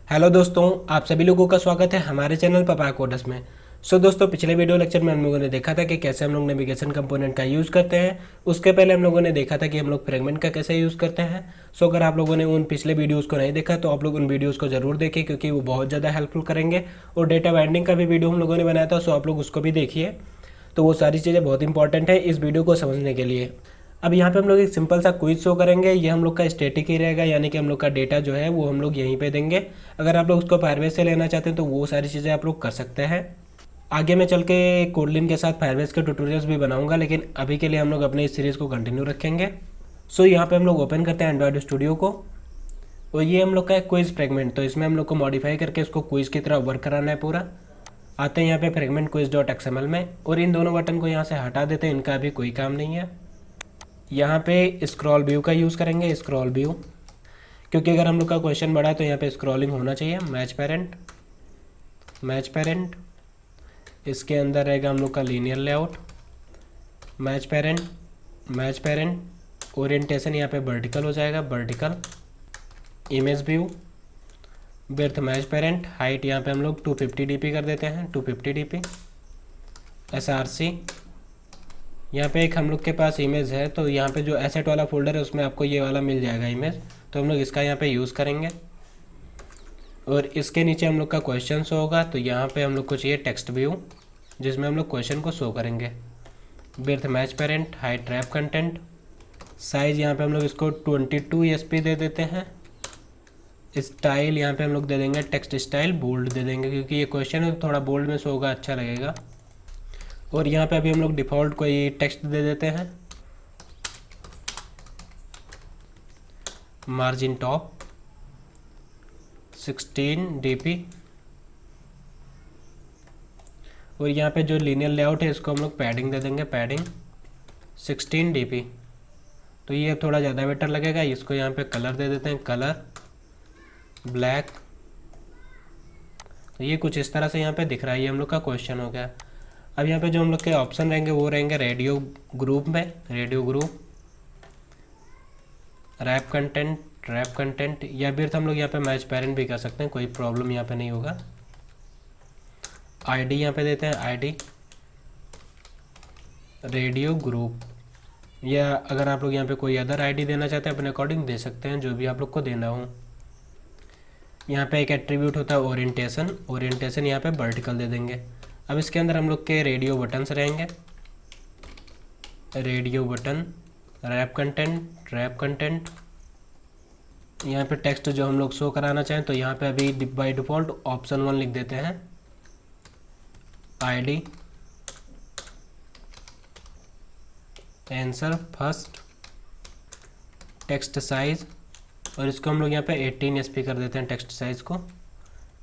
Hello दोस्तों, आप सभी लोगों का स्वागत है हमारे चैनल पपा कोडर्स में। दोस्तों, पिछले वीडियो लेक्चर में हम लोगों ने देखा था कि कैसे हम लोग नेविगेशन कंपोनेंट का यूज़ करते हैं। उसके पहले हम लोगों ने देखा था कि हम लोग फ्रेगमेंट का कैसे यूज़ करते हैं। अगर आप लोगों ने उन पिछले वीडियोज़ को नहीं देखा तो आप लोग उन वीडियोज़ को ज़रूर देखें, क्योंकि वो बहुत ज़्यादा हेल्पफुल करेंगे। और डेटा बाइंडिंग का भी वीडियो हम लोगों ने बनाया था, आप लोग उसको भी देखिए। तो वो सारी चीज़ें बहुत इंपॉर्टेंट है इस वीडियो को समझने के लिए। अब यहाँ पे हम लोग एक सिंपल सा क्विज शो करेंगे। ये हम लोग का स्टैटिक ही रहेगा, यानी कि हम लोग का डेटा जो है वो हम लोग यहीं पे देंगे। अगर आप लोग उसको फायरबेस से लेना चाहते हैं तो वो सारी चीज़ें आप लोग कर सकते हैं। आगे मैं चल के कोडलिन के साथ फायरबेस के ट्यूटोरियल्स भी बनाऊंगा, लेकिन अभी के लिए हम लोग अपने इस सीरीज़ को कंटिन्यू रखेंगे। यहाँ पे हम लोग ओपन करते हैं एंड्रॉयड स्टूडियो को, और ये हम लोग का है क्विज फ्रेगमेंट। तो इसमें हम लोग को मॉडिफाई करके इसको क्विज की तरह वर्क कराना है पूरा। आते हैं यहाँ पे फ्रेगमेंट क्विज डॉट एक्सएमएल में, और इन दोनों बटन को यहाँ से हटा देते हैं, इनका अभी कोई काम नहीं है। यहाँ पे स्क्रॉल व्यू का यूज़ करेंगे, स्क्रॉल व्यू, क्योंकि अगर हम लोग का क्वेश्चन बड़ा है तो यहाँ पे स्क्रॉलिंग होना चाहिए। मैच पेरेंट, मैच पेरेंट, इसके अंदर रहेगा हम लोग का linear layout, match parent, match parent, orientation यहाँ पे वर्टिकल हो जाएगा, vertical, image view, width match parent, height यहाँ पे हम लोग 250 dp कर देते हैं, 250 dp, SRC। यहाँ पे एक हम लोग के पास इमेज है, तो यहाँ पे जो एसेट वाला फोल्डर है उसमें आपको ये वाला मिल जाएगा इमेज, तो हम लोग इसका यहाँ पे यूज़ करेंगे। और इसके नीचे हम लोग का क्वेश्चन शो होगा, तो यहाँ पे हम लोग को चाहिए टेक्स्ट व्यू, जिसमें हम लोग क्वेश्चन को शो करेंगे। Width match parent, height wrap content, size यहाँ पे हम लोग इसको 22 SP दे देते हैं। स्टाइल यहाँ पे हम लोग दे देंगे टेक्स्ट स्टाइल बोल्ड दे देंगे, क्योंकि ये क्वेश्चन है तो थोड़ा बोल्ड में शो होगा, अच्छा लगेगा। और यहाँ पे अभी हम लोग डिफ़ॉल्ट कोई टेक्स्ट दे देते हैं। मार्जिन टॉप 16 dp, और यहाँ पे जो लीनियर लेआउट है इसको हम लोग पैडिंग दे देंगे, पैडिंग 16 dp। तो ये थोड़ा ज़्यादा बेटर लगेगा। इसको यहाँ पे कलर दे देते हैं, कलर ब्लैक। तो ये कुछ इस तरह से यहाँ पे दिख रहा है। ये हम लोग का क्वेश्चन हो गया। अब यहाँ पे जो हम लोग के ऑप्शन रहेंगे वो रहेंगे रेडियो ग्रुप में, radio group, wrap content, wrap content, या फिर हम लोग यहाँ पे मैच पेरेंट भी कर सकते हैं, कोई प्रॉब्लम यहाँ पे नहीं होगा। आईडी यहाँ पे देते हैं, आईडी रेडियो ग्रुप, या अगर आप लोग यहाँ पे कोई अदर आईडी देना चाहते हैं अपने अकॉर्डिंग दे सकते हैं, जो भी आप लोग को देना हो। यहाँ पे एक एट्रीब्यूट होता है ओरिएंटेशन, ओरिएंटेशन यहाँ पे वर्टिकल दे देंगे। अब इसके अंदर हम लोग के रेडियो बटन्स रहेंगे, radio button, wrap content, wrap content. यहाँ पे टेक्स्ट जो हम लोग शो कराना चाहें तो यहाँ पे अभी बाय डिफ़ॉल्ट ऑप्शन 1 लिख देते हैं, ID, answer first, text size, और इसको हम लोग यहाँ पे 18 SP कर देते हैं टेक्स्ट साइज को।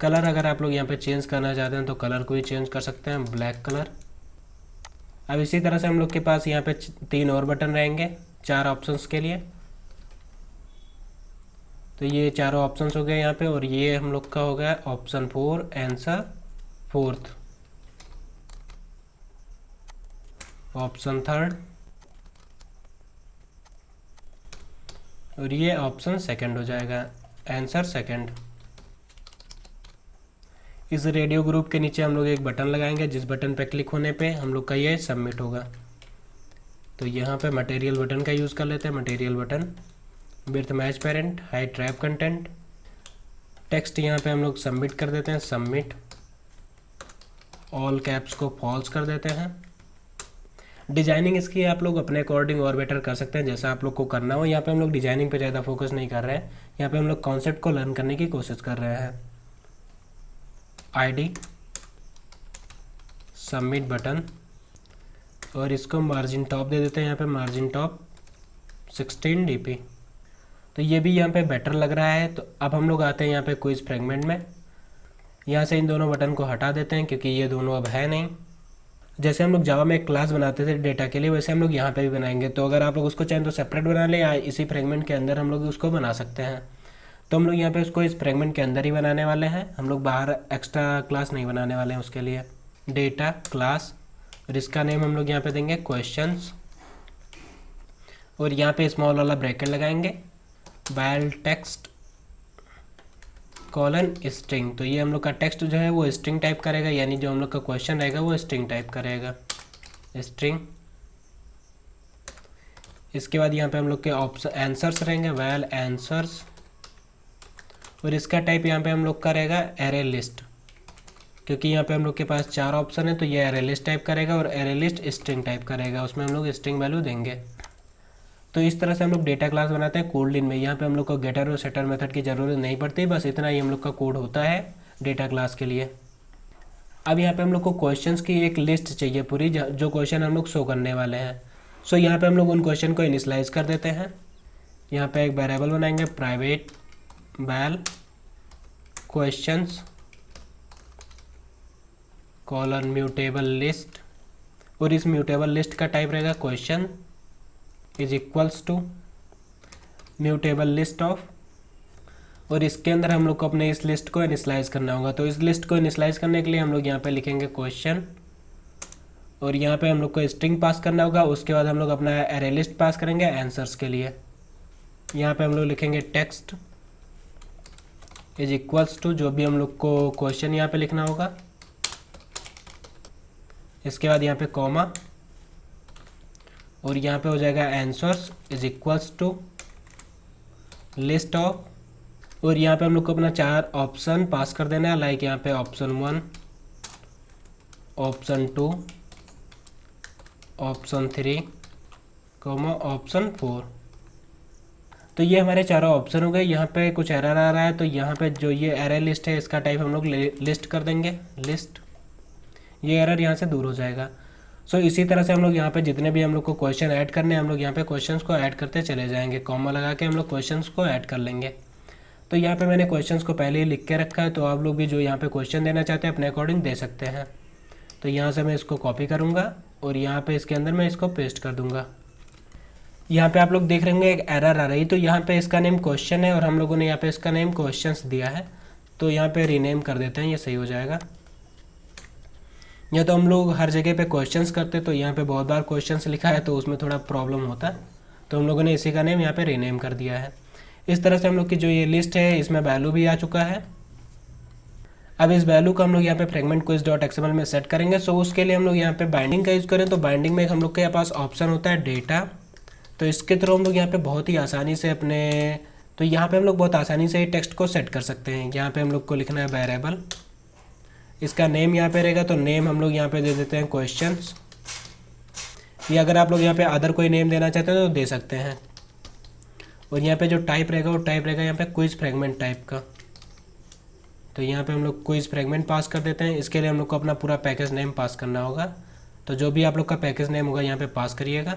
कलर अगर आप लोग यहाँ पे चेंज करना चाहते हैं तो कलर को भी चेंज कर सकते हैं, ब्लैक कलर। अब इसी तरह से हम लोग के पास यहाँ पे 3 और बटन रहेंगे 4 ऑप्शंस के लिए। तो ये चारों ऑप्शंस हो गए यहाँ पे, और ये हम लोग का हो गया option 4, answer fourth, option third, और ये ऑप्शन सेकंड हो जाएगा, आंसर सेकंड। इस रेडियो ग्रुप के नीचे हम लोग एक बटन लगाएंगे, जिस बटन पे क्लिक होने पे हम लोग का ये सबमिट होगा। तो यहाँ पे मटेरियल बटन का यूज़ कर लेते हैं, material button, width match parent, height wrap content, text यहाँ पे हम लोग सबमिट कर देते हैं, सबमिट, ऑल कैप्स को फॉल्स कर देते हैं। डिजाइनिंग इसकी आप लोग अपने अकॉर्डिंग और बेटर कर सकते हैं, जैसा आप लोग को करना हो। यहाँ पे हम लोग डिजाइनिंग पे ज़्यादा फोकस नहीं कर रहे हैं, यहाँ पे हम लोग कॉन्सेप्ट को लर्न करने की कोशिश कर रहे हैं। आईडी, सबमिट बटन, और इसको मार्जिन टॉप दे देते हैं, यहाँ पे मार्जिन टॉप 16 dp। तो ये भी यहाँ पे बेटर लग रहा है। तो अब हम लोग आते हैं यहाँ पे क्विज फ्रेगमेंट में। यहाँ से इन दोनों बटन को हटा देते हैं, क्योंकि ये दोनों अब है नहीं। जैसे हम लोग जावा में एक क्लास बनाते थे डेटा के लिए, वैसे हम लोग यहाँ पे भी बनाएंगे। तो अगर आप लोग उसको चाहें तो सेपरेट बना लें, या इसी फ्रेगमेंट के अंदर हम लोग उसको बना सकते हैं। तो हम लोग यहाँ पे उसको इस फ्रेगमेंट के अंदर ही बनाने वाले हैं, हम लोग बाहर एक्स्ट्रा क्लास नहीं बनाने वाले हैं उसके लिए। डेटा क्लास, और इसका नेम हम लोग यहाँ पे देंगे क्वेश्चंस, और यहाँ पे स्मॉल वाला ब्रैकेट लगाएंगे, बायल टेक्स्ट कॉलन स्ट्रिंग। तो ये हम लोग का टेक्स्ट जो है वो स्ट्रिंग टाइप करेगा, यानी जो हम लोग का क्वेश्चन रहेगा वो स्ट्रिंग टाइप करेगा, स्ट्रिंग। इसके बाद यहाँ पे हम लोग के ऑप्शन आंसर्स रहेंगे, वेल आंसर्स, और इसका टाइप यहाँ पे हम लोग का रहेगा एरे लिस्ट, क्योंकि यहाँ पे हम लोग के पास 4 ऑप्शन है तो ये एरे लिस्ट टाइप करेगा और एरे लिस्ट स्ट्रिंग टाइप करेगा, उसमें हम लोग स्ट्रिंग वैल्यू देंगे। तो इस तरह से हम लोग डेटा क्लास बनाते हैं कोडलिन में। यहाँ पे हम लोग को गेटर और सेटर मेथड की ज़रूरत नहीं पड़ती, बस इतना ही हम लोग का कोड होता है डेटा क्लास के लिए। अब यहाँ पे हम लोग को क्वेश्चंस की एक लिस्ट चाहिए पूरी, जो क्वेश्चन हम लोग शो करने वाले हैं। सो यहाँ पे हम लोग उन क्वेश्चन को इनिशियलाइज कर देते हैं। यहाँ पे एक वेरिएबल बनाएंगे private val questions colon mutable list, और इस म्यूटेबल लिस्ट का टाइप रहेगा question is equals to mutable list of, और इसके अंदर हम लोग को अपने इस लिस्ट को इनिशियलाइज करना होगा। तो इस लिस्ट को इनिशियलाइज करने के लिए हम लोग यहाँ पे लिखेंगे क्वेश्चन, और यहाँ पे हम लोग को स्ट्रिंग पास करना होगा। उसके बाद हम लोग अपना एरे लिस्ट पास करेंगे आंसर्स के लिए। यहाँ पे हम लोग लिखेंगे टेक्स्ट इज इक्वल्स टू जो भी हम लोग को क्वेश्चन यहाँ पे लिखना होगा, इसके बाद यहाँ पे कॉमा, और यहाँ पे हो जाएगा answers is equals to list of, और यहाँ पे हम लोग को अपना 4 ऑप्शन पास कर देना है, लाइक यहाँ पे ऑप्शन 1, ऑप्शन 2, ऑप्शन 3, ऑप्शन 4। तो ये हमारे चारों ऑप्शन हो गए। यहाँ पे कुछ एरर आ रहा है, तो यहाँ पे जो ये एरर लिस्ट है इसका टाइप हम लोग लिस्ट कर देंगे, लिस्ट। ये एरर यहाँ से दूर हो जाएगा। सो इसी तरह से हम लोग यहाँ पे जितने भी हम लोग को क्वेश्चन ऐड करने हैं, हम लोग यहाँ पे क्वेश्चंस को ऐड करते चले जाएंगे, कॉमा लगा के हम लोग क्वेश्चंस को ऐड कर लेंगे। तो यहाँ पे मैंने क्वेश्चंस को पहले ही लिख के रखा है, तो आप लोग भी जो यहाँ पे क्वेश्चन देना चाहते हैं अपने अकॉर्डिंग दे सकते हैं। तो यहाँ से मैं इसको कॉपी करूँगा और यहाँ पे इसके अंदर मैं इसको पेस्ट कर दूँगा। यहाँ पे आप लोग देख रहे होंगे एक एरर आ रही, तो यहाँ पे इसका नेम क्वेश्चन है और हम लोगों ने यहाँ पे इसका नेम क्वेश्चंस दिया है, तो यहाँ पे रीनेम कर देते हैं, ये सही हो जाएगा। या तो हम लोग हर जगह पे क्वेश्चंस करते, तो यहाँ पे बहुत बार क्वेश्चंस लिखा है तो उसमें थोड़ा प्रॉब्लम होता है, तो हम लोगों ने इसी का नेम यहाँ पे रीनेम कर दिया है। इस तरह से हम लोग की जो ये लिस्ट है इसमें वैल्यू भी आ चुका है। अब इस वैल्यू को हम लोग यहाँ पे फ्रेगमेंट क्विज डॉट एक्सएमएल में सेट करेंगे। सो उसके लिए हम लोग यहाँ पे बाइंडिंग का यूज़ करें, तो बाइंडिंग में हम लोग के पास ऑप्शन होता है डेटा, तो इसके थ्रू हम लोग यहाँ पे बहुत ही आसानी से तो यहाँ पे हम लोग बहुत आसानी से टेक्स्ट को सेट कर सकते हैं। यहाँ पे हम लोग को लिखना है वेरिएबल, इसका नेम यहाँ पे रहेगा, तो नेम हम लोग यहाँ पे दे देते हैं क्वेश्चंस, या अगर आप लोग यहाँ पे अदर कोई नेम देना चाहते हैं तो दे सकते हैं। और यहाँ पे जो टाइप रहेगा वो टाइप रहेगा यहाँ पे क्विज फ्रेगमेंट टाइप का, तो यहाँ पे हम लोग क्विज फ्रेगमेंट पास कर देते हैं। इसके लिए हम लोग को अपना पूरा पैकेज नेम पास करना होगा, तो जो भी आप लोग का पैकेज नेम होगा यहाँ पे पास करिएगा,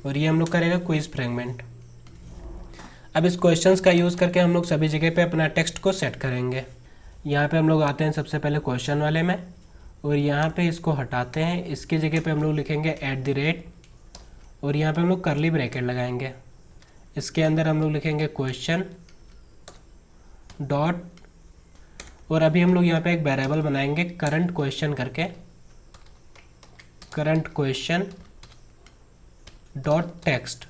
और ये हम लोग करेगा क्विज फ्रेगमेंट। अब इस क्वेश्चंस का यूज़ करके हम लोग सभी जगह पे अपना टेक्स्ट को सेट करेंगे। यहाँ पे हम लोग आते हैं सबसे पहले क्वेश्चन वाले में, और यहाँ पे इसको हटाते हैं, इसकी जगह पे हम लोग लिखेंगे @ और यहाँ पे हम लोग करली ब्रैकेट लगाएंगे। इसके अंदर हम लोग लिखेंगे क्वेश्चन डॉट, और अभी हम लोग यहाँ पे एक वेरिएबल बनाएंगे करंट क्वेश्चन करके, करंट क्वेश्चन डॉट टेक्स्ट।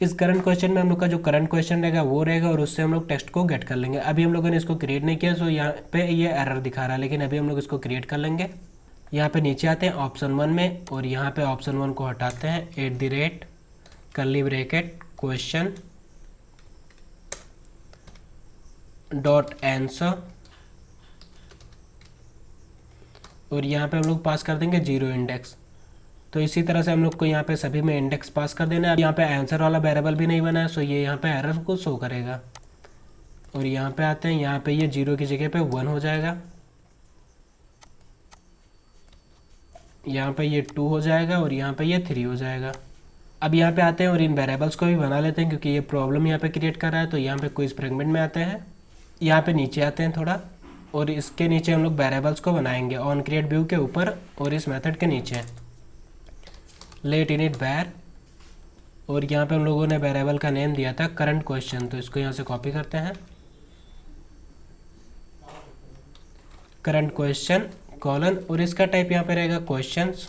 इस करंट क्वेश्चन में हम लोग का जो करंट क्वेश्चन रहेगा वो रहेगा, और उससे हम लोग टेक्स्ट को गेट कर लेंगे। अभी हम लोगों ने इसको क्रिएट नहीं किया, सो यहाँ पे ये एरर दिखा रहा है, लेकिन अभी हम लोग इसको क्रिएट कर लेंगे। यहाँ पे नीचे आते हैं ऑप्शन 1 में, और यहाँ पे ऑप्शन 1 को हटाते हैं @ करली ब्रैकेट क्वेश्चन डॉट आंसर, और यहाँ पे हम लोग पास कर देंगे 0 इंडेक्स। तो इसी तरह से हम लोग को यहाँ पे सभी में इंडेक्स पास कर देना है। अब यहाँ पे आंसर वाला वेरिएबल भी नहीं बना है, सो ये यहाँ पे एरर को शो करेगा। और यहाँ पे आते हैं, यहाँ पे ये 0 की जगह पे 1 हो जाएगा, यहाँ पे ये 2 हो जाएगा, और यहाँ पे ये 3 हो जाएगा। अब यहाँ पे आते हैं और इन वेरिएबल्स को भी बना लेते हैं, क्योंकि ये प्रॉब्लम यहाँ पे क्रिएट कर रहा है। तो यहाँ पे क्विज फ्रेगमेंट में आते हैं, यहाँ पे नीचे आते हैं थोड़ा, और इसके नीचे हम लोग वेरिएबल्स को बनाएंगे ऑन क्रिएट व्यू के ऊपर, और इस मेथड के नीचे लेट इनिट वैर, और यहाँ पे हम लोगों ने वेरिएबल का नेम दिया था करंट क्वेश्चन, तो इसको यहाँ से कॉपी करते हैं, करंट क्वेश्चन कॉलन, और इसका टाइप यहाँ पे रहेगा क्वेश्चंस।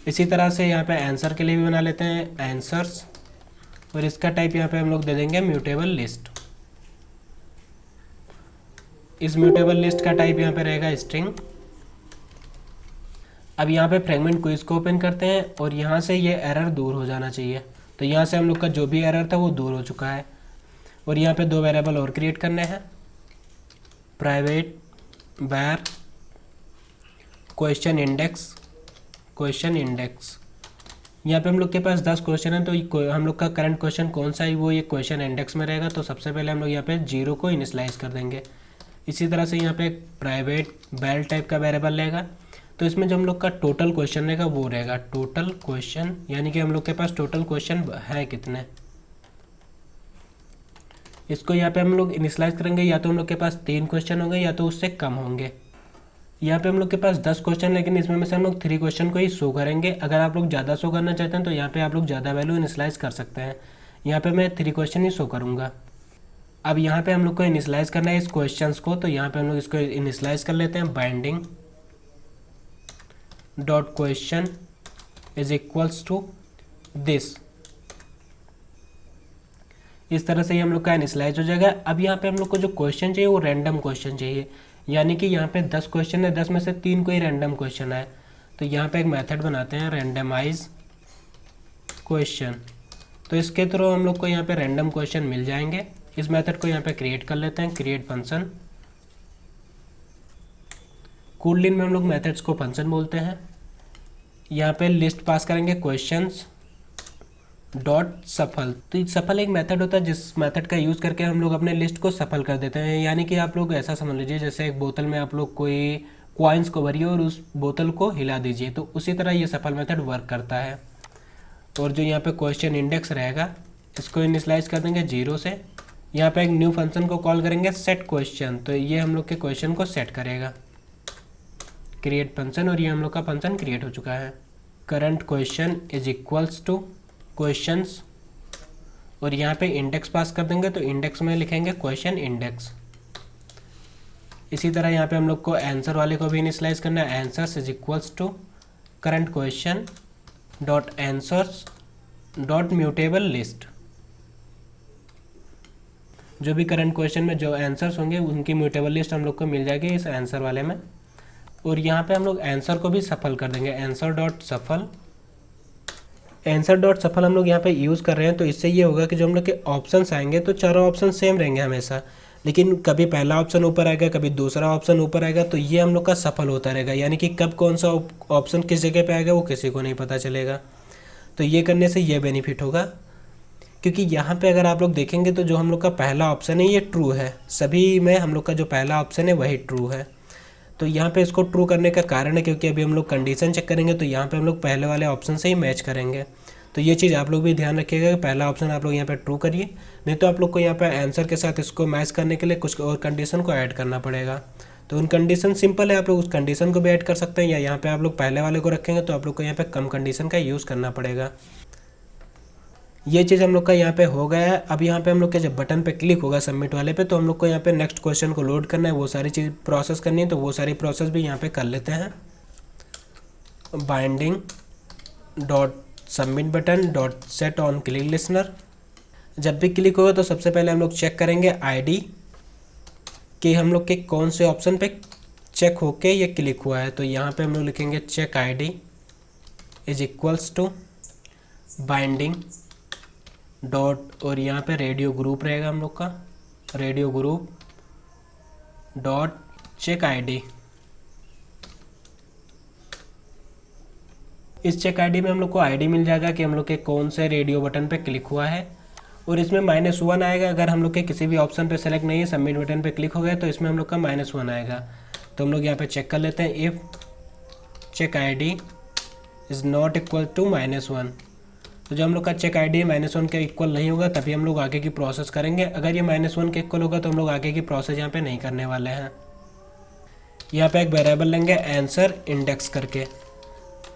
इसी तरह से यहाँ पे आंसर के लिए भी बना लेते हैं आंसर्स और इसका टाइप यहाँ पे हम लोग दे देंगे म्यूटेबल लिस्ट। इस म्यूटेबल लिस्ट का टाइप यहाँ पे रहेगा स्ट्रिंग। अब यहाँ पे फ्रेगमेंट क्विज को ओपन करते हैं और यहाँ से ये एरर दूर हो जाना चाहिए। तो यहाँ से हम लोग का जो भी एरर था वो दूर हो चुका है। और यहाँ पे 2 वेरिएबल और क्रिएट करने हैं, प्राइवेट var क्वेश्चन इंडेक्स। यहाँ पे हम लोग के पास 10 क्वेश्चन है, तो हम लोग का करंट क्वेश्चन कौन सा है वो ये क्वेश्चन इंडेक्स में रहेगा। तो सबसे पहले हम लोग यहाँ पे 0 को इनिशियलाइज कर देंगे। इसी तरह से यहाँ पे एक प्राइवेट बैल टाइप का वेरिएबल रहेगा। तो इसमें जो हम लोग का टोटल क्वेश्चन रहेगा वो रहेगा टोटल क्वेश्चन, यानी कि हम लोग के पास टोटल क्वेश्चन है कितने। इसको यहाँ पे हम लोग इनिशियलाइज करेंगे, या तो हम लोग के पास 3 क्वेश्चन होंगे या तो उससे कम होंगे। यहाँ पे हम लोग के पास 10 क्वेश्चन, लेकिन इसमें में से हम लोग 3 क्वेश्चन को ही शो करेंगे। अगर आप लोग ज़्यादा शो करना चाहते हैं तो यहाँ पे आप लोग ज़्यादा वैल्यू इनिशियलाइज कर सकते हैं। यहाँ पे मैं 3 क्वेश्चन ही शो करूँगा। अब यहाँ पे हम लोग को इनिशियलाइज करना है इस क्वेश्चंस को, तो यहाँ पे हम लोग इसको इनिशियलाइज कर लेते हैं। Binding dot question is equals to this. इस तरह से ही हम लोग का इनिशियलाइज हो जाएगा। अब यहाँ पे हम लोग को जो क्वेश्चन चाहिए वो रैंडम क्वेश्चन चाहिए, यानी कि यहाँ पे 10 क्वेश्चन है, 10 में से 3 कोई रैंडम क्वेश्चन है। तो यहाँ पे एक मेथड बनाते हैं रैंडमाइज क्वेश्चन। तो इसके थ्रू हम लोग को यहाँ पे रैंडम क्वेश्चन मिल जाएंगे। इस मेथड को यहाँ पे क्रिएट कर लेते हैं, क्रिएट फंक्शन। कूडलिन में हम लोग मेथड्स को फंक्शन बोलते हैं। यहाँ पे लिस्ट पास करेंगे क्वेश्चंस डॉट सफल। तो सफल एक मेथड होता है जिस मेथड का यूज़ करके हम लोग अपने लिस्ट को सफल कर देते हैं। यानी कि आप लोग ऐसा समझ लीजिए जैसे एक बोतल में आप लोग कोई कॉइन्स को भरिए और उस बोतल को हिला दीजिए, तो उसी तरह ये सफल मेथड वर्क करता है। और जो यहाँ पे क्वेश्चन इंडेक्स रहेगा इसको इनिशियलाइज कर देंगे 0 से। यहाँ पे एक न्यू फंक्शन को कॉल करेंगे सेट क्वेश्चन, तो ये हम लोग के क्वेश्चन को सेट करेगा, क्रिएट फंक्शन। और ये हम लोग का फंक्शन क्रिएट हो चुका है। Current question is equals two questions, और यहाँ पे इंडेक्स पास कर देंगे, तो इंडेक्स में लिखेंगे क्वेश्चन इंडेक्स। इसी तरह यहाँ पे हम लोग को आंसर वाले को भी इनिशियलाइज करना है। Answers is equals to current question dot answers dot mutable list. जो भी करंट क्वेश्चन में जो आंसर्स होंगे उनकी म्यूटेबल लिस्ट हम लोग को मिल जाएगी इस आंसर वाले में। और यहाँ पे हम लोग आंसर को भी सफल कर देंगे, आंसर डॉट सफल। आंसर डॉट सफल हम लोग यहाँ पे यूज़ कर रहे हैं, तो इससे ये होगा कि जो हम लोग के ऑप्शंस आएंगे तो चारों ऑप्शन सेम रहेंगे हमेशा, लेकिन कभी पहला ऑप्शन ऊपर आएगा, कभी दूसरा ऑप्शन ऊपर आएगा, तो ये हम लोग का सफल होता रहेगा। यानी कि कब कौन सा ऑप्शन किस जगह पे आएगा वो किसी को नहीं पता चलेगा। तो ये करने से ये बेनिफिट होगा, क्योंकि यहाँ पे अगर आप लोग देखेंगे तो जो हम लोग का पहला ऑप्शन है ये ट्रू है, सभी में हम लोग का जो पहला ऑप्शन है वही ट्रू है। तो यहाँ पे इसको ट्रू करने का कारण है क्योंकि अभी हम लोग कंडीशन चेक करेंगे तो यहाँ पे हम लोग पहले वाले ऑप्शन से ही मैच करेंगे। तो ये चीज़ आप लोग भी ध्यान रखिएगा कि पहला ऑप्शन आप लोग यहाँ पे ट्रू करिए, नहीं तो आप लोग को यहाँ पे आंसर के साथ इसको मैच करने के लिए कुछ और कंडीशन को ऐड करना पड़ेगा। तो उन कंडीशन सिंपल है, आप लोग उस कंडीशन को भी ऐड कर सकते हैं, या यहाँ पे आप लोग पहले वाले को रखेंगे तो आप लोग को यहाँ पे कम कंडीशन का यूज़ करना पड़ेगा। ये चीज़ हम लोग का यहाँ पे हो गया है। अब यहाँ पे हम लोग के जब बटन पे क्लिक होगा सबमिट वाले पे, तो हम लोग को यहाँ पे नेक्स्ट क्वेश्चन को लोड करना है, वो सारी चीज़ प्रोसेस करनी है, तो वो सारी प्रोसेस भी यहाँ पे कर लेते हैं। Binding dot submit button dot set on click listener. जब भी क्लिक होगा तो सबसे पहले हम लोग चेक करेंगे आईडी कि हम लोग के कौन से ऑप्शन पे चेक होके ये क्लिक हुआ है। तो यहाँ पे हम लोग लिखेंगे check ID is equals to binding dot, और यहाँ पे रेडियो ग्रुप रहेगा हम लोग का, radio group dot check ID. इस चेक आईडी में हम लोग को आईडी मिल जाएगा कि हम लोग के कौन से रेडियो बटन पे क्लिक हुआ है, और इसमें -1 आएगा अगर हम लोग के किसी भी ऑप्शन पे सेलेक्ट नहीं है, सबमिट बटन पे क्लिक हो गया तो इसमें हम लोग का -1 आएगा। तो हम लोग यहाँ पे चेक कर लेते हैं, if check ID is not equal to -1। तो जो हम लोग का चेक आईडी -1 के इक्वल नहीं होगा तभी हम लोग आगे की प्रोसेस करेंगे। अगर ये -1 के इक्वल होगा तो हम लोग आगे की प्रोसेस यहाँ पे नहीं करने वाले हैं। यहाँ पे एक वेरिएबल लेंगे आंसर इंडेक्स करके,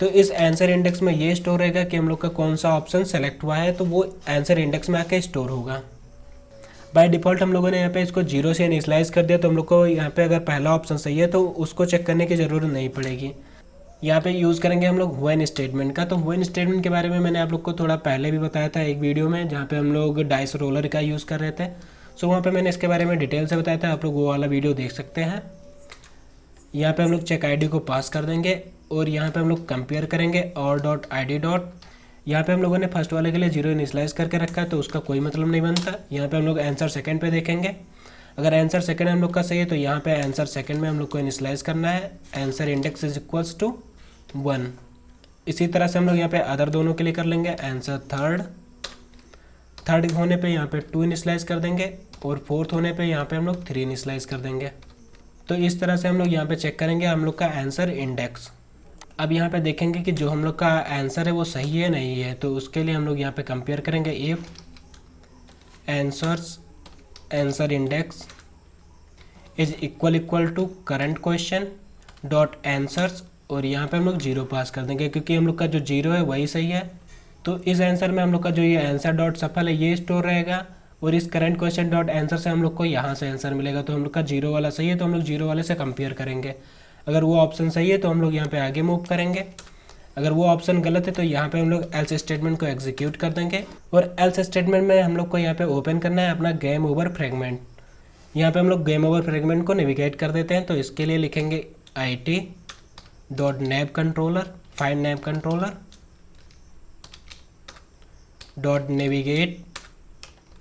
तो इस आंसर इंडेक्स में ये स्टोर रहेगा कि हम लोग का कौन सा ऑप्शन सेलेक्ट हुआ है, तो वो आंसर इंडेक्स में आके स्टोर होगा। बाय डिफ़ॉल्ट हम लोगों ने यहाँ पे इसको 0 से इनिशियलाइज कर दिया, तो हम लोग को यहाँ पे अगर पहला ऑप्शन सही है तो उसको चेक करने की ज़रूरत नहीं पड़ेगी। यहाँ पे यूज़ करेंगे हम लोग व्हेन स्टेटमेंट का। तो व्हेन स्टेटमेंट के बारे में मैंने आप लोग को थोड़ा पहले भी बताया था एक वीडियो में, जहाँ पे हम लोग डाइस रोलर का यूज़ कर रहे थे। सो वहाँ पे मैंने इसके बारे में डिटेल से बताया था, आप लोग वो वाला वीडियो देख सकते हैं। यहाँ पे हम लोग चेक आईडी को पास कर देंगे और यहाँ पे हम लोग कंपेयर करेंगे और डॉट आई डी डॉट। यहाँ पे हम लोगों ने फर्स्ट वाले के लिए 0 इनिशियलाइज करके रखा है, तो उसका कोई मतलब नहीं बनता। यहाँ पे हम लोग आंसर सेकंड पे देखेंगे, अगर आंसर सेकंड हम लोग का सही है तो यहाँ पे आंसर सेकंड में हम लोग को इनिशियलाइज करना है, answer index is equals to 1। इसी तरह से हम लोग यहाँ पे अदर दोनों के लिए कर लेंगे। आंसर थर्ड होने पे यहाँ पे 2 इनिशियलाइज कर देंगे और फोर्थ होने पे यहाँ पे हम लोग 3 इनिशियलाइज कर देंगे। तो इस तरह से हम लोग यहाँ पे चेक करेंगे हम लोग का आंसर इंडेक्स। अब यहाँ पे देखेंगे कि जो हम लोग का आंसर है वो सही है नहीं है, तो उसके लिए हम लोग यहाँ पे कंपेयर करेंगे if answer index is equal to current question dot answers, और यहाँ पे हम लोग 0 पास कर देंगे क्योंकि हम लोग का जो 0 है वही सही है। तो इस आंसर में हम लोग का जो ये आंसर डॉट सफल है ये स्टोर रहेगा, और इस करंट क्वेश्चन डॉट आंसर से हम लोग को यहाँ से आंसर मिलेगा। तो हम लोग का 0 वाला सही है तो हम लोग 0 वाले से कंपेयर करेंगे, अगर वो ऑप्शन सही है तो हम लोग यहाँ पे आगे मूव करेंगे, अगर वो ऑप्शन गलत है तो यहाँ पे हम लोग एल्स स्टेटमेंट को एग्जीक्यूट कर देंगे। और एल्स स्टेटमेंट में हम लोग को यहाँ पे ओपन करना है अपना गेम ओवर फ्रेगमेंट। यहाँ पे हम लोग गेम ओवर फ्रेगमेंट को नेविगेट कर देते हैं, तो इसके लिए लिखेंगे IT dot nav controller, find nav controller dot navigate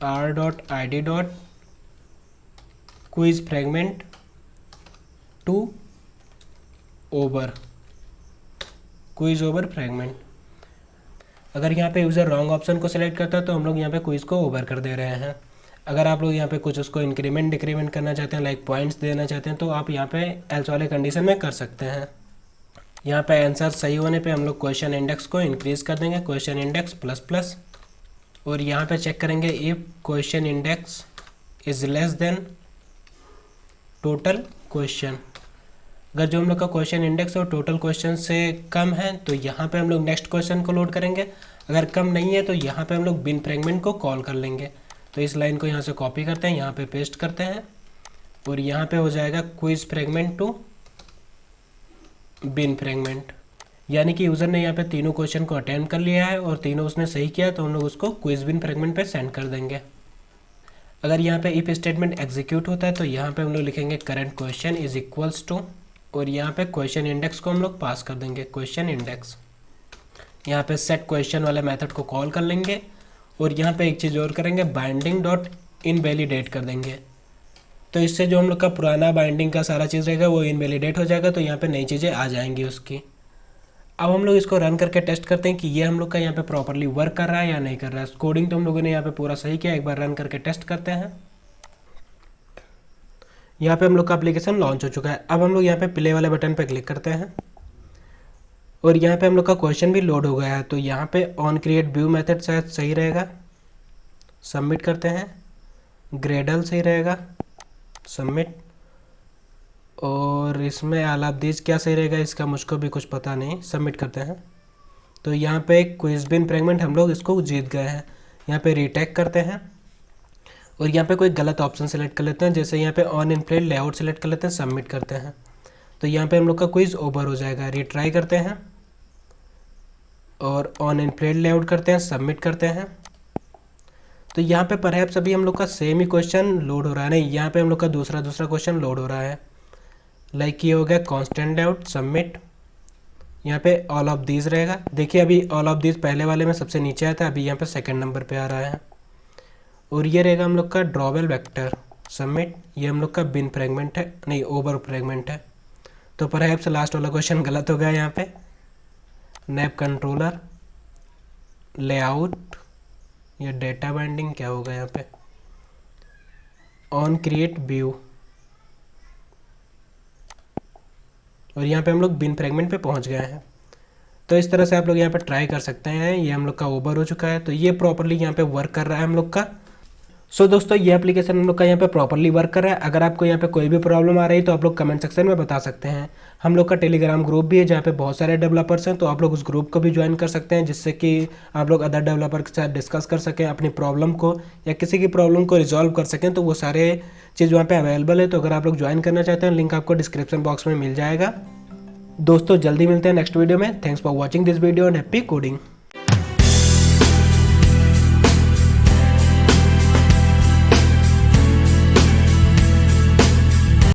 R dot ID dot quiz fragment to over, quiz over fragment. अगर यहाँ पे यूज़र रॉन्ग ऑप्शन को सिलेक्ट करता है तो हम लोग यहाँ पे क्विज को ओवर कर दे रहे हैं। अगर आप लोग यहाँ पे कुछ उसको इंक्रीमेंट डिक्रीमेंट करना चाहते हैं, लाइक पॉइंट्स देना चाहते हैं, तो आप यहाँ पे एल्स वाले कंडीशन में कर सकते हैं। यहाँ पे आंसर सही होने पे हम लोग क्वेश्चन इंडेक्स को इंक्रीज़ कर देंगे, क्वेश्चन इंडेक्स प्लस प्लस, और यहाँ पे चेक करेंगे if question index is less than total question. अगर जो हम लोग का क्वेश्चन इंडेक्स और टोटल क्वेश्चन से कम है तो यहाँ पे हम लोग नेक्स्ट क्वेश्चन को लोड करेंगे, अगर कम नहीं है तो यहाँ पे हम लोग बिन फ्रेगमेंट को कॉल कर लेंगे। तो इस लाइन को यहाँ से कॉपी करते हैं, यहाँ पे पेस्ट करते हैं, और यहाँ पे हो जाएगा quiz fragment to win fragment. यानी कि यूज़र ने यहाँ पे तीनों क्वेश्चन को अटेम्प्ट कर लिया है और तीनों उसने सही किया, तो हम लोग उसको क्विज बिन फ्रेगमेंट पे सेंड कर देंगे। अगर यहाँ पे इफ स्टेटमेंट एग्जीक्यूट होता है तो यहाँ पे हम लोग लिखेंगे current question is equals to, और यहाँ पे क्वेश्चन इंडेक्स को हम लोग पास कर देंगे, क्वेश्चन इंडेक्स। यहाँ पे सेट क्वेश्चन वाले मेथड को कॉल कर लेंगे, और यहाँ पे एक चीज़ और करेंगे, बाइंडिंग डॉट इनवैलिडेट कर देंगे। तो इससे जो हम लोग का पुराना बाइंडिंग का सारा चीज़ रहेगा वो इनवैलिडेट हो जाएगा, तो यहाँ पे नई चीज़ें आ जाएंगी उसकी। अब हम लोग इसको रन करके टेस्ट करते हैं कि ये हम लोग का यहाँ पे प्रॉपरली वर्क कर रहा है या नहीं कर रहा है। कोडिंग तो हम लोगों ने यहाँ पे पूरा सही किया, एक बार रन करके टेस्ट करते हैं। यहाँ पे हम लोग का एप्लीकेशन लॉन्च हो चुका है। अब हम लोग यहाँ पे प्ले वाले बटन पे क्लिक करते हैं, और यहाँ पे हम लोग का क्वेश्चन भी लोड हो गया है। तो यहाँ पे ऑन क्रिएट व्यू मेथड शायद सही रहेगा, सबमिट करते हैं। ग्रेडल सही रहेगा, सबमिट। और इसमें आलाब्दीज क्या सही रहेगा इसका मुझको भी कुछ पता नहीं, सबमिट करते हैं। तो यहाँ पे क्विज बिन फ्रेगमेंट हम लोग इसको जीत गए हैं। यहाँ पे रीटैग करते हैं, और यहाँ पे कोई गलत ऑप्शन सेलेक्ट कर लेते हैं, जैसे यहाँ पे ऑन इनप्लेड लेआउट सेलेक्ट कर लेते हैं, सबमिट करते हैं। तो यहाँ पे हम लोग का क्विज ओवर हो जाएगा। रिट्राई करते हैं और ऑन इनप्लेड लेआउट करते हैं, सबमिट करते हैं। तो यहाँ पे परहैप्स अभी हम लोग का सेम ही क्वेश्चन लोड हो रहा है, नहीं यहाँ पे हम लोग का दूसरा क्वेश्चन लोड हो रहा है। लाइक ये हो गया कांस्टेंट लेआउट, सबमिट। यहाँ पे ऑल ऑफ दीज रहेगा। देखिए अभी ऑल ऑफ दीज पहले वाले में सबसे नीचे आया था, अभी यहाँ पे सेकंड नंबर पे आ रहा है। और ये रहेगा हम लोग का ड्रॉवेल वेक्टर, सबमिट। ये हम लोग का बिन फ्रेगमेंट है, नहीं ओवर फ्रेगमेंट है। तो परहैप्स लास्ट वाला क्वेश्चन गलत हो गया यहाँ पे। नैब कंट्रोलर लेआउट या डेटा बाइंडिंग क्या होगा यहाँ पे, ऑन क्रिएट व्यू, और यहाँ पे हम लोग बिन फ्रेगमेंट पे पहुँच गए हैं। तो इस तरह से आप लोग यहाँ पे ट्राई कर सकते हैं। ये हम लोग का ओवर हो चुका है, तो ये प्रॉपरली यहाँ पे वर्क कर रहा है हम लोग का। सो दोस्तों ये एप्लीकेशन हम लोग का यहाँ पे प्रॉपरली वर्क कर रहा है। अगर आपको यहाँ पे कोई भी प्रॉब्लम आ रही है तो आप लोग कमेंट सेक्शन में बता सकते हैं। हम लोग का टेलीग्राम ग्रुप भी है जहाँ पे बहुत सारे डेवलपर्स हैं, तो आप लोग उस ग्रुप को भी ज्वाइन कर सकते हैं, जिससे कि आप लोग अदर डेवलपर के साथ डिस्कस कर सकें अपनी प्रॉब्लम को, या किसी की प्रॉब्लम को रिजॉल्व कर सकें। तो वो सारे चीज़ वहाँ पर अवेलेबल है। तो अगर आप लोग ज्वाइन करना चाहते हैं, लिंक आपको डिस्क्रिप्शन बॉक्स में मिल जाएगा, दोस्तों जल्दी मिलते हैं नेक्स्ट वीडियो में। Thanks for watching this video and happy coding.